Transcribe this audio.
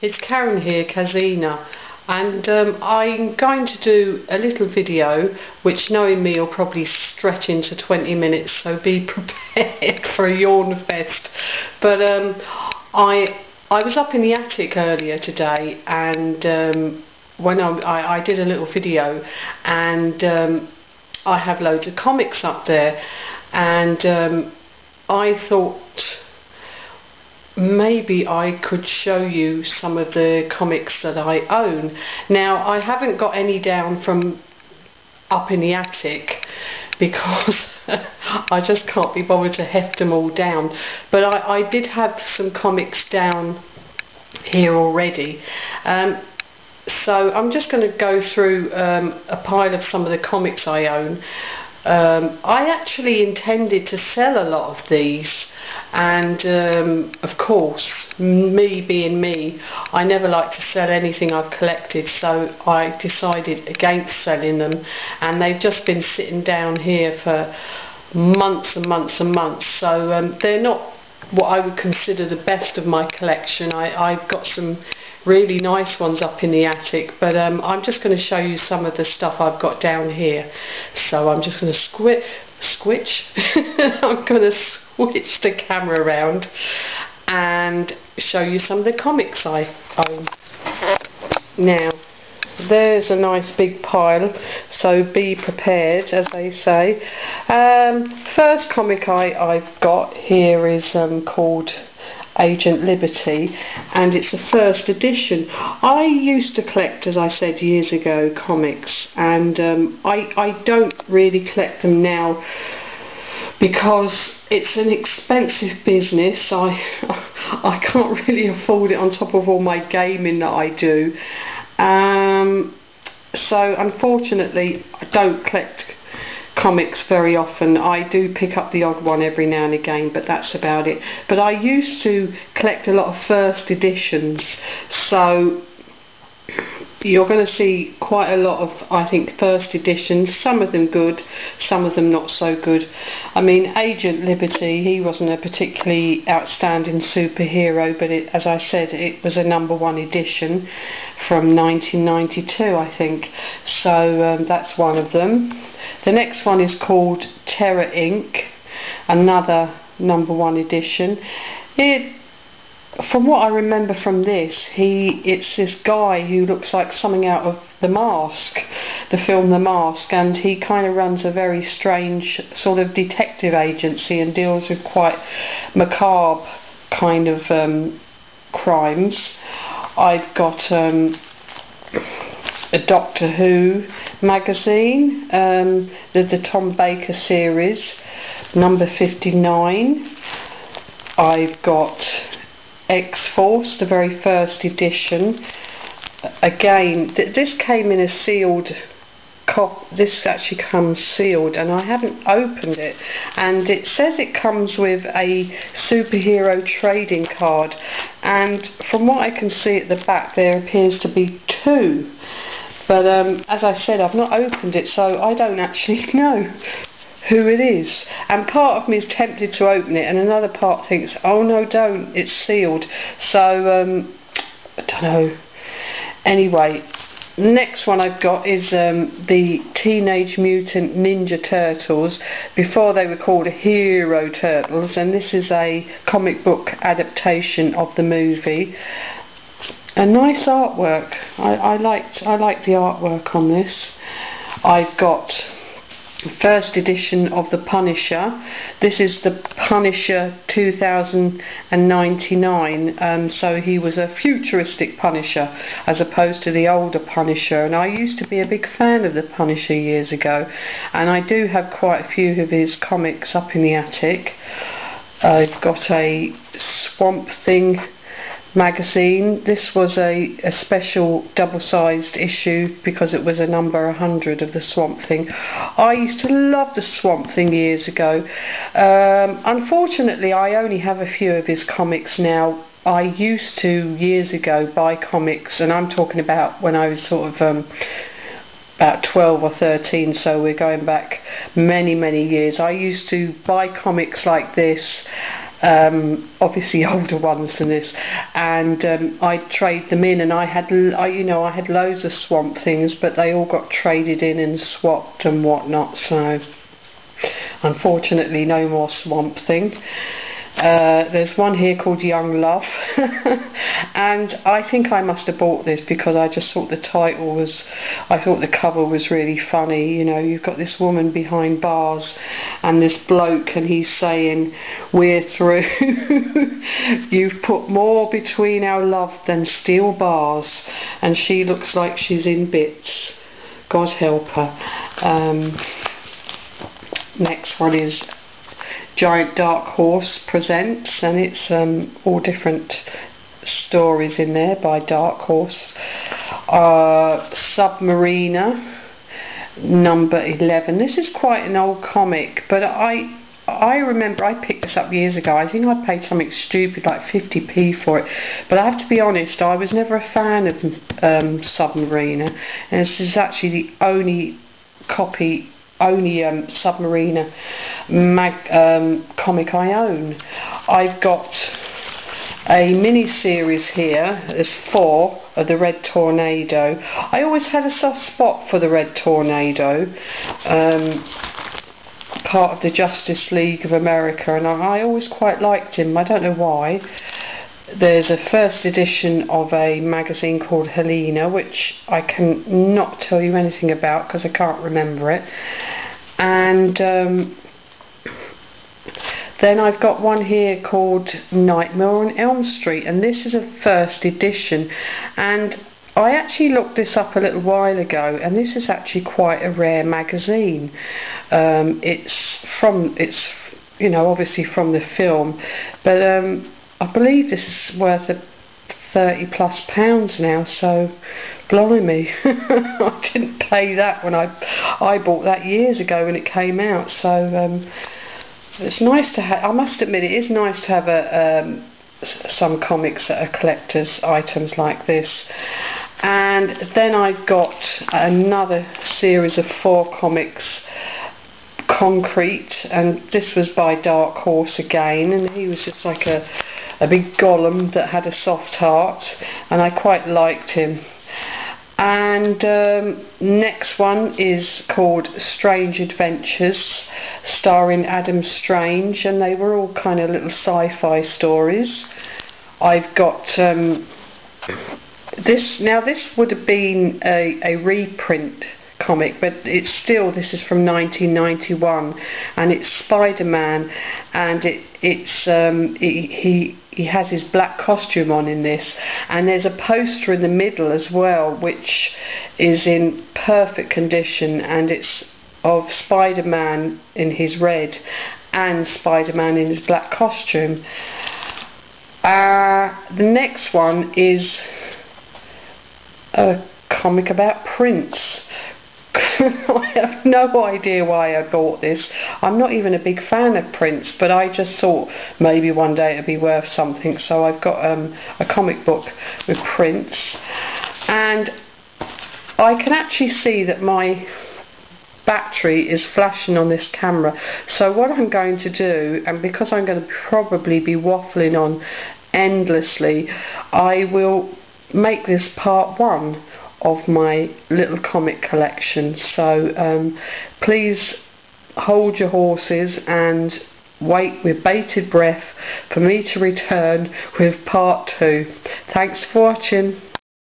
It's Karen here, Kazina, and I'm going to do a little video which, knowing me, will probably stretch into 20 minutes, so be prepared for a yawn fest. But I was up in the attic earlier today, and when I did a little video, and I have loads of comics up there, and I thought maybe I could show you some of the comics that I own. Now, I haven't got any down from up in the attic because I just can't be bothered to heft them all down, but I did have some comics down here already. So I'm just going to go through a pile of some of the comics I own. I actually intended to sell a lot of these, and of course, me being me, I never like to sell anything I've collected, so I decided against selling them, and they've just been sitting down here for months and months and months, so they're not what I would consider the best of my collection. I've got some really nice ones up in the attic, but I'm just going to show you some of the stuff I've got down here. So I'm just going to switch I'm going to switch the camera around and show you some of the comics I own. Now, there's a nice big pile, so be prepared, as they say. First comic I've got here is called Agent Liberty, and it's the first edition. I used to collect, as I said years ago, comics, and I don't really collect them now because it's an expensive business. I can't really afford it on top of all my gaming that I do. So unfortunately I don't collect comics very often. I do pick up the odd one every now and again, but that's about it. But I used to collect a lot of first editions, so you're going to see quite a lot of, I think, first editions, some of them good, some of them not so good. I mean, Agent Liberty, he wasn't a particularly outstanding superhero, but as I said, it was a #1 edition from 1992, I think, so that's one of them. The next one is called Terror Inc., another #1 edition. From what I remember from this, it's this guy who looks like something out of The Mask, the film The Mask, and he kind of runs a very strange sort of detective agency and deals with quite macabre kind of crimes. I've got a Doctor Who magazine, the Tom Baker series, number 59. I've got X-Force, the very first edition. Again, this came in a sealed this actually comes sealed, and I haven't opened it, and it says it comes with a superhero trading card, and from what I can see at the back there appears to be 2, but as I said, I've not opened it, so I don't actually know who it is, and part of me is tempted to open it, and another part thinks, oh no, don't, it's sealed. So I don't know. Anyway, next one I've got is the Teenage Mutant Ninja Turtles, before they were called Hero Turtles, and this is a comic book adaptation of the movie. A nice artwork. I like the artwork on this. I've got first edition of The Punisher. This is The Punisher 2099, so he was a futuristic Punisher as opposed to the older Punisher, and I used to be a big fan of The Punisher years ago, and I do have quite a few of his comics up in the attic. I've got a Swamp Thing magazine. This was a special double-sized issue because it was a number 100 of the Swamp Thing. I used to love the Swamp Thing years ago. Unfortunately, I only have a few of his comics now. I used to, years ago, buy comics, and I'm talking about when I was sort of about 12 or 13, so we're going back many years. I used to buy comics like this obviously older ones than this, and I trade them in, and I had loads of Swamp Things, but they all got traded in and swapped and whatnot, so unfortunately no more Swamp Thing. There's one here called Young Love and I think I must have bought this because I just thought the cover was really funny. You know, you've got this woman behind bars and this bloke, and he's saying, "We're through." "You've put more between our love than steel bars," and she looks like she's in bits. God help her. Next one is Giant Dark Horse Presents, and it's all different stories in there by Dark Horse. Submariner number 11. This is quite an old comic, but I remember I picked this up years ago. I think I paid something stupid like 50p for it, but I have to be honest, I was never a fan of Submariner, and this is actually the only Submariner comic I own. I've got a mini-series here. There's 4 of the Red Tornado. I always had a soft spot for the Red Tornado, part of the Justice League of America, and I always quite liked him. I don't know why. There's a first edition of a magazine called Helena, which I can not tell you anything about because I can't remember it. And then I've got one here called Nightmare on Elm Street, and this is a first edition, and I actually looked this up a little while ago, and this is actually quite a rare magazine. It's obviously from the film, but I believe this is worth £30+ now, so blimey. I didn't pay that when I bought that years ago when it came out, so it's nice to have. I must admit, it is nice to have some comics that are collector's items like this. And then I got another series of 4 comics, Concrete, and this was by Dark Horse again, and he was just like a big golem that had a soft heart, and I quite liked him. And next one is called Strange Adventures, starring Adam Strange, and they were all kind of little sci-fi stories. I've got this. Now this would have been a reprint comic, but this is from 1991, and it's Spider-Man, and he has his black costume on in this, and there's a poster in the middle as well which is in perfect condition, and it's of Spider-Man in his red and Spider-Man in his black costume. The next one is a comic about Prince. I have no idea why I bought this. I'm not even a big fan of Prince, but I just thought maybe one day it'd be worth something, so I've got a comic book with Prince, and I can actually see that my battery is flashing on this camera, so what I'm going to do, and because I'm going to probably be waffling on endlessly, I will make this part 1 of my little comic collection. So please hold your horses and wait with bated breath for me to return with part 2. Thanks for watching.